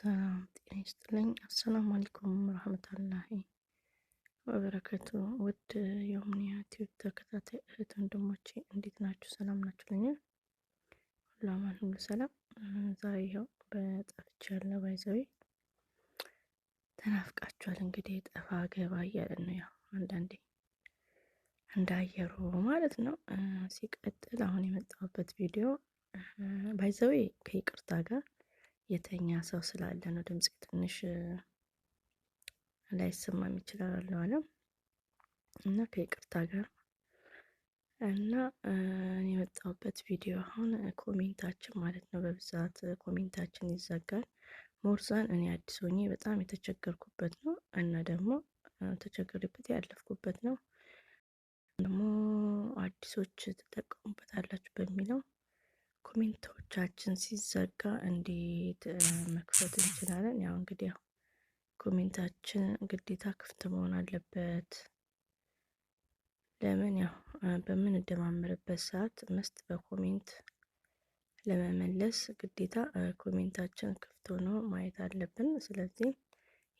ሰላም ጤና ይስጥልኝ። አሰላሙ አለይኩም ወራህመቱላሂ ወበረከቱ። ውድ የኦምኒያ ዩትዩብ ተከታታይ እህት ወንድሞቼ እንዴት ናችሁ? ሰላም ናችሁልኝ? ሁሉ አማን፣ ሁሉ ሰላም። ዛሬ ይኸው በጠፍቻለሁ። ባይዘዌ ተናፍቃችኋል። እንግዲህ ጠፋ ገባ እያለን ነው፣ ያው አንዳንዴ እንዳየሩ ማለት ነው። ሲቀጥል አሁን የመጣሁበት ቪዲዮ ባይዘዌ ከይቅርታ ጋር የተኛ ሰው ስላለ ነው ድምጽ ትንሽ ላይሰማም ይችላል አለም እና ከይቅርታ ጋር እና የመጣሁበት ቪዲዮ አሁን ኮሜንታችን ማለት ነው። በብዛት ኮሜንታችን ይዘጋል። ሞርዛን እኔ አዲስ ሆኜ በጣም የተቸገርኩበት ነው እና ደግሞ ተቸግሬበት ያለፍኩበት ነው። ደግሞ አዲሶች ትጠቀሙበታላችሁ በሚለው ኮሜንቶቻችን ሲዘጋ እንዴት መክፈት እንችላለን? ያው እንግዲህ ያው ኮሜንታችን ግዴታ ክፍት መሆን አለበት። ለምን ያው በምንደማመርበት ሰዓት መስት በኮሜንት ለመመለስ ግዴታ ኮሜንታችን ክፍት ሆኖ ማየት አለብን። ስለዚህ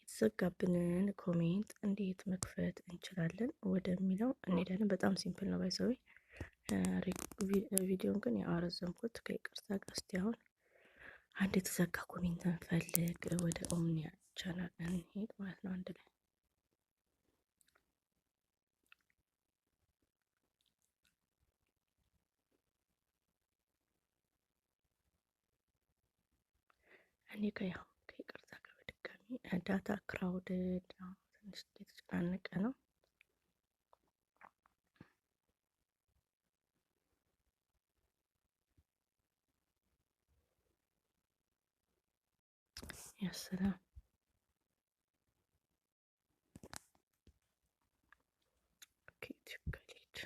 የተዘጋብንን ኮሜንት እንዴት መክፈት እንችላለን ወደሚለው እንሄዳለን። በጣም ሲምፕል ነው ባይዘዌ ቪዲዮን ግን ያረዘምኩት ከይቅርታ ጋር። እስቲ አሁን አንድ የተዘጋ ኮሜንት እንፈልግ፣ ወደ ኦምኒያ ቻናል እንሄድ ማለት ነው አንድ ላይ። እኔ ያው ከይቅርታ ጋር በድጋሚ ዳታ ክራውድድ ነው፣ ትንሽ የተጨናነቀ ነው። ያሰላም ዩትዩብ ከሌድ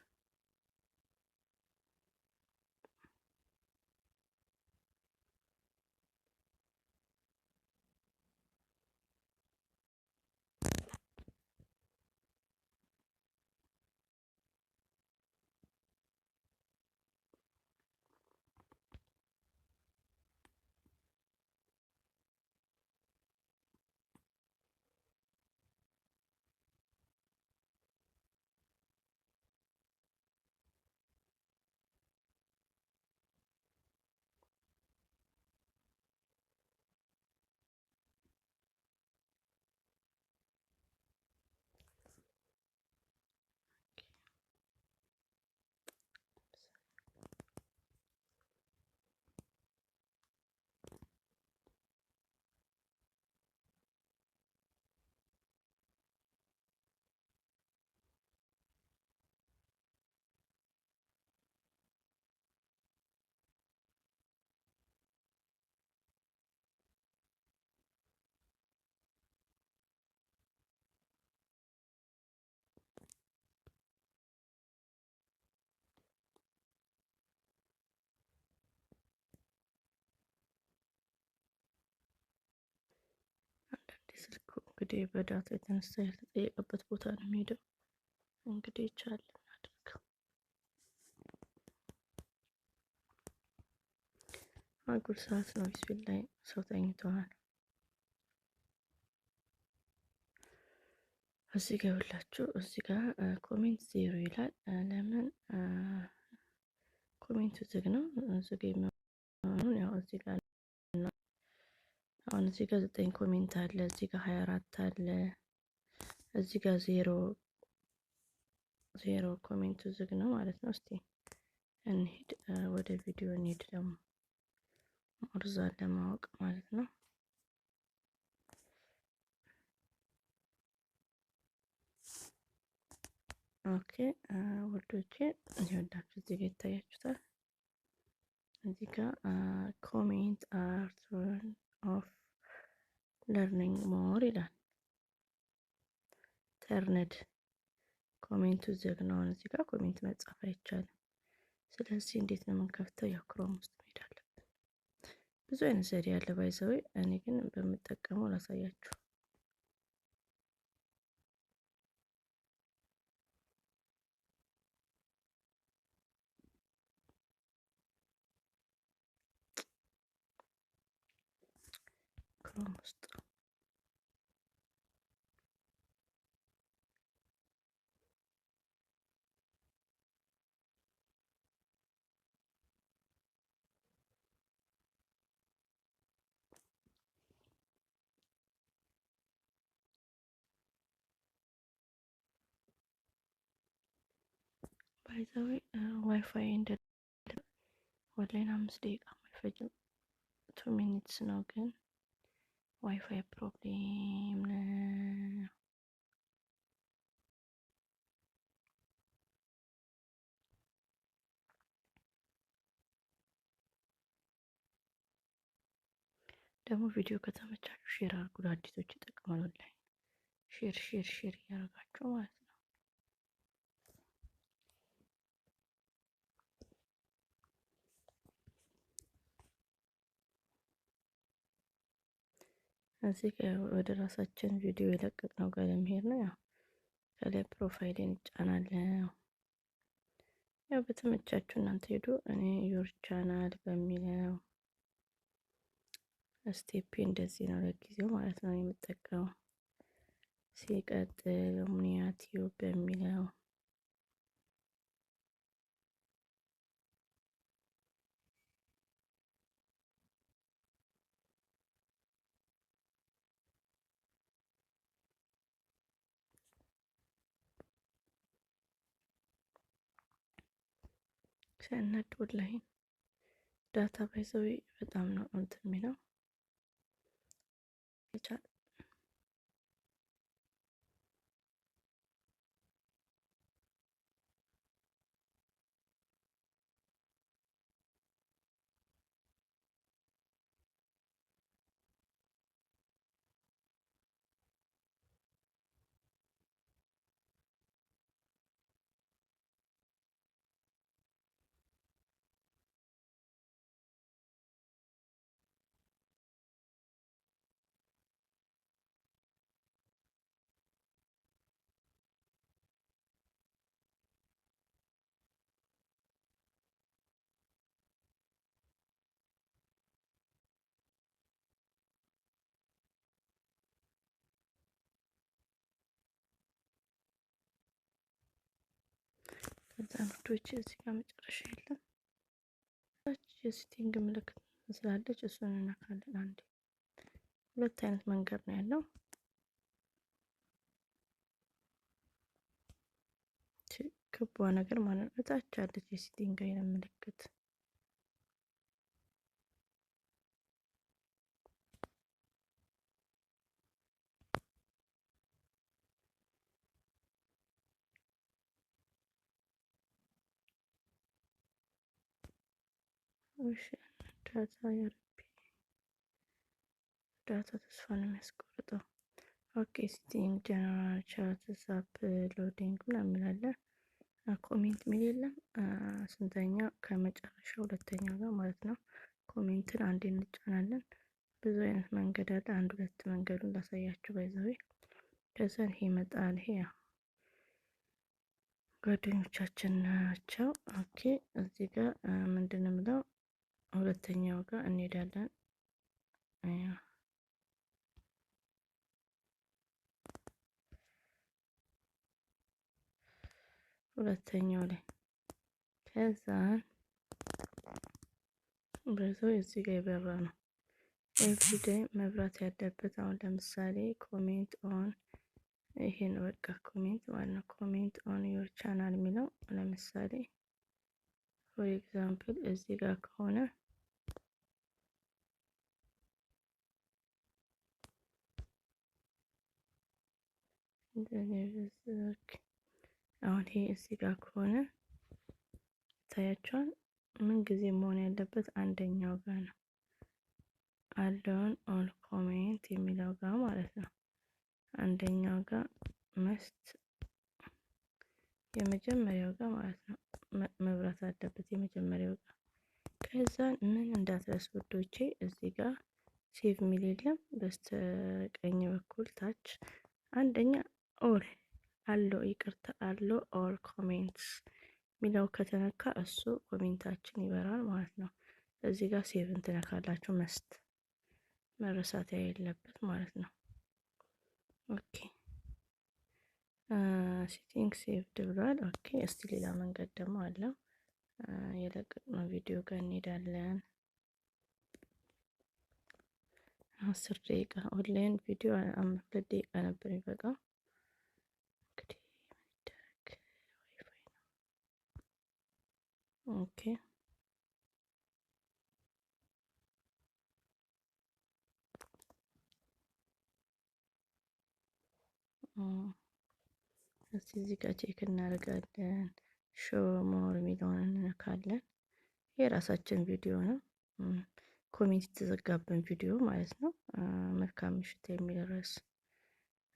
ስልኩ እንግዲህ በዳታ የተነሳ ያልተጠየቀበት ቦታ ነው የሚሄደው። እንግዲህ ይቻላል አድርገው አጉል ሰዓት ነው። ቢስሚል ላይ ሰው ተኝተዋል። እዚህ ጋር ሁላችሁ እዚህ ጋር ኮሜንት ዜሮ ይላል። ለምን ኮሜንቱ ዝግ ነው? ዝግ የሚሆነው ያው እዚህ ጋር አሁን እዚህ ጋር 9 ኮሜንት አለ፣ እዚህ ጋር 24 አለ፣ እዚህ ጋር ዜሮ ኮሜንቱ ዝግ ነው ማለት ነው። እስቲ እንሂድ ወደ ቪዲዮ እንሂድ፣ ደግሞ ሞርዛን ለማወቅ ማለት ነው። ኦኬ ውዶቼ ይኸውላችሁ እዚህ ጋር ይታያችሁታል። እዚህ ጋር ኮሜንት አር ተርን ኦፍ ለርኒንግ ሞር ይላል። ተርንድ ኮሜንቱ ዝግ ነው። እዚህ ጋር ኮሜንት መጻፍ አይቻልም። ስለዚህ እንዴት ነው የምንከፍተው? ያው ክሮም ውስጥ መሄድ አለብን። ብዙ አይነት ዘዴ ያለ ባይዘዌ፣ እኔ ግን በምጠቀመው ላሳያችሁ። ክሮም ውስጥ ባይዘዌ ዋይፋይ እንደ ወላይን 5 ደቂቃ አይፈጅም 2 ሚኒትስ ነው፣ ግን ዋይፋይ ፕሮብሌም ነው። ደግሞ ቪዲዮ ከተመቻችሁ ሼር አድርጉ፣ ለአዲሶች ይጠቅማል። ላይ ሼር እያደረጋችሁ ማለት ነው። እዚህ ጋር ወደ ራሳችን ቪዲዮ የለቀቅነው ጋር ለመሄድ ነው። ያው ከላይ ፕሮፋይልን ይጫናል። ያው በተመቻችሁ እናንተ ሄዱ። እኔ ዩር ቻናል በሚለው ስቴፕ እንደዚህ ነው ለጊዜው ማለት ነው የምጠቀመው። ሲቀጥል ኦምኒያ ዩቲዩብ በሚለው ሰነድ ኦንላይን ዳታ ባይዘው በጣም ነው እንትን የሚለው ይቻል ከዛ ምርቶች እዚህ ጋር መጨረሻ የለም። የሴቲንግ ምልክት ስላለች እሱን እናካለን። አንዴ ሁለት አይነት መንገድ ነው ያለው። ክቧ ነገር ማለት ነው። እታች አለች የሴቲንግ አይነት ምልክት። ዳታ የረቢ ዳታ ተስፋ ነው የሚያስቆርጠው። ኦኬ ሴቲንግ ጀነራል ቻት ዛፕ ሎዲንግ ምናምን አለ። ኮሜንት ሚል የለም። ስንተኛ ከመጨረሻ ሁለተኛው ጋር ማለት ነው። ኮሜንትን አንዴ እንጫናለን። ብዙ አይነት መንገድ አለ። አንድ ሁለት መንገዱን ላሳያችሁ ባይዘው። ከዛ ይሄ ይመጣል። ይሄ ያው ጓደኞቻችን ናቸው። ኦኬ እዚህ ጋር ምንድነው የምለው ሁለተኛው ጋር እንሄዳለን። ሁለተኛው ላይ ከዛ በዛው እዚህ ጋር የበራ ነው ኤቭሪዴይ መብራት ያለበት። አሁን ለምሳሌ ኮሜንት ኦን ይሄን በቃ ኮሜንት ማለት ነው። ኮሜንት ኦን ዩር ቻናል የሚለው ለምሳሌ ፎር ኤግዛምፕል እዚህ ጋር ከሆነ አሁን ይሄ እዚህ ጋር ከሆነ ታያችኋል። ምን ጊዜ መሆን ያለበት አንደኛው ጋር ነው አለውን ኦል ኮሜንት የሚለው ጋር ማለት ነው። አንደኛው ጋር መስት የመጀመሪያው ጋር ማለት ነው መብራት አለበት የመጀመሪያው ጋር። ከዛ ምን እንዳትረሱ ውዶቼ እዚህ ጋር ሴቭ ሚል የለም። በስተቀኝ በኩል ታች አንደኛ ኦል አለው ይቅርታ አለው ኦል ኮሜንትስ ሚለው ከተነካ እሱ ኮሜንታችን ይበራል ማለት ነው። እዚህ ጋር ሴቭ እንትነካላችሁ መስት መረሳት የሌለበት ማለት ነው። ኦኬ ሴቲንግ ሴቭድ ብሏል። ኦኬ እስቲ ሌላ መንገድ ደግሞ አለ። የለቀቅነው ቪዲዮ ጋር እንሄዳለን። 10 ደቂቃ ኦንላይን ቪዲዮ 2 ደቂቃ ነበር የሚበቃው። እንግዲህ ይደረግ ዋይፋይ ነው። ኦኬ እዚህ ጋር ቼክ እናደርጋለን። ሾው ሞር የሚለውን እንነካለን። የራሳችን ቪዲዮ ነው። ኮሜንት የተዘጋበን ቪዲዮ ማለት ነው። መልካም ምሽት የሚል ርዕስ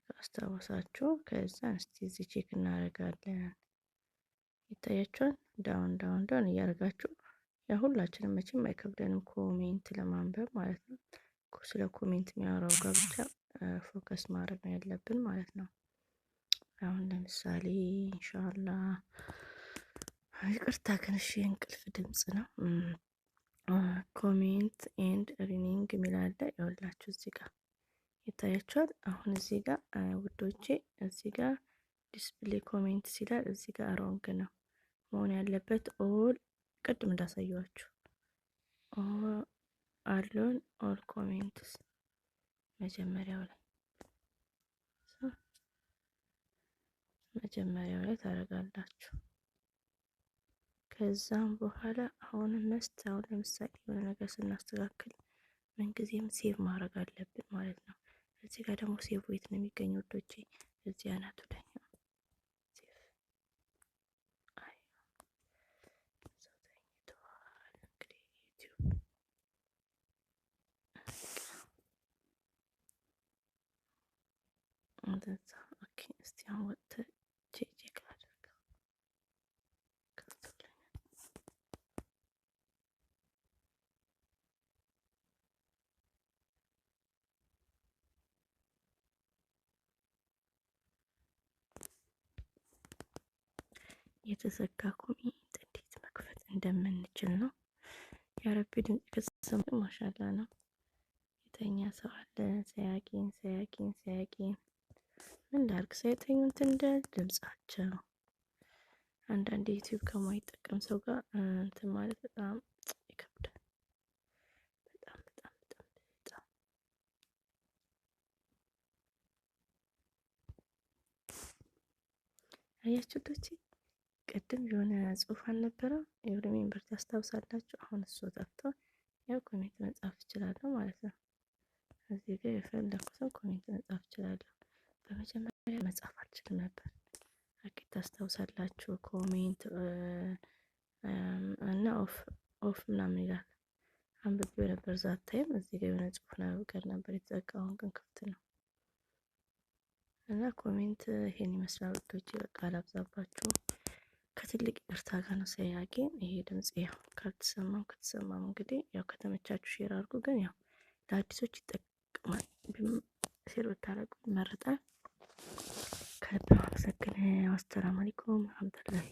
አስታውሳችሁ ከዛ እስቲ እዚህ ቼክ እናደርጋለን። ይታያችኋል። ዳውን እያደረጋችሁ ያ ሁላችንም መቼም አይከብደንም ኮሜንት ለማንበብ ማለት ነው። ስለ ኮሜንት የሚያወራው ጋር ብቻ ፎከስ ማድረግ ነው ያለብን ማለት ነው። አሁን ለምሳሌ ኢንሻአላህ ይቅርታ ግን እሺ እንቅልፍ ድምጽ ነው። ኮሜንት ኤንድ ሪኒንግ የሚላለ ያውላችሁ እዚህ ጋር ይታያችኋል። አሁን እዚህ ጋር ውዶቼ እዚህ ጋር ዲስፕሌይ ኮሜንት ሲላል እዚህ ጋር ሮንግ ነው መሆን ያለበት። ኦል ቅድም እንዳሳየዋችሁ አሉን ኦል ኮሜንትስ መጀመሪያው ላይ ታደርጋላችሁ። ከዛም በኋላ አሁን ለምሳሌ የሆነ ነገር ስናስተካክል ምንጊዜም ሴቭ ማድረግ አለብን ማለት ነው። እዚህ ጋር ደግሞ ሴቭ የት ነው የሚገኘው ወዶቼ? እዚህ አናቱ ላይ ነው። እንግዲህ ዩትዩብ እንደዛ ኦኬ። እስቲ አሁን ወጥተህ ቼክ አድርገው። የተዘጋ ኮሜንት እንዴት መክፈት እንደምንችል ነው። ያረቢ ድምጽ ከተሰማ ማሻአላ ነው። የተኛ ሰው አለ። ሰያቂን ምን ላድርግ ሳይተኙ እንትን እንደ ድምጻቸው አንዳንድ ዩቲዩብ ከማይጠቀም ሰው ጋር እንትን ማለት በጣም ይከብዳል። በጣም አያችሁ ዶቼ ቅድም የሆነ ጽሁፍ አልነበረም? የወደ ሜምበር ታስታውሳላችሁ? አሁን እሱ ጠፍቷል። ያው ኮሜንት መጻፍ እችላለሁ ማለት ነው። እዚህ ጋር የፈለኩትን ኮሜንት መጻፍ እችላለሁ። በመጀመሪያ መጻፍ አልችልም ነበር። አኪ ታስታውሳላችሁ? ኮሜንት እና ኦፍ ምናምን ይላል። አንብቤው ነበር ዛት ታይም። እዚህ ጋር የሆነ ጽሁፍ ነገር ነበር የተዘጋው፣ አሁን ግን ክፍት ነው። እና ኮሜንት ይሄን ይመስላል ወዶቼ። በቃ አላብዛባችሁ። ከትልቅ ይቅርታ ጋር ነው ሳያቂ ይሄ ድምጽ ያው ከተሰማም እንግዲህ ያው ከተመቻችሁ ሼር አድርጉ። ግን ያው ለአዲሶች ይጠቅማል። ሼር ብታደርጉ ይመረጣል። ከልብ አመሰግናለሁ። አሰላሙ አለይኩም ወራህመቱላሂ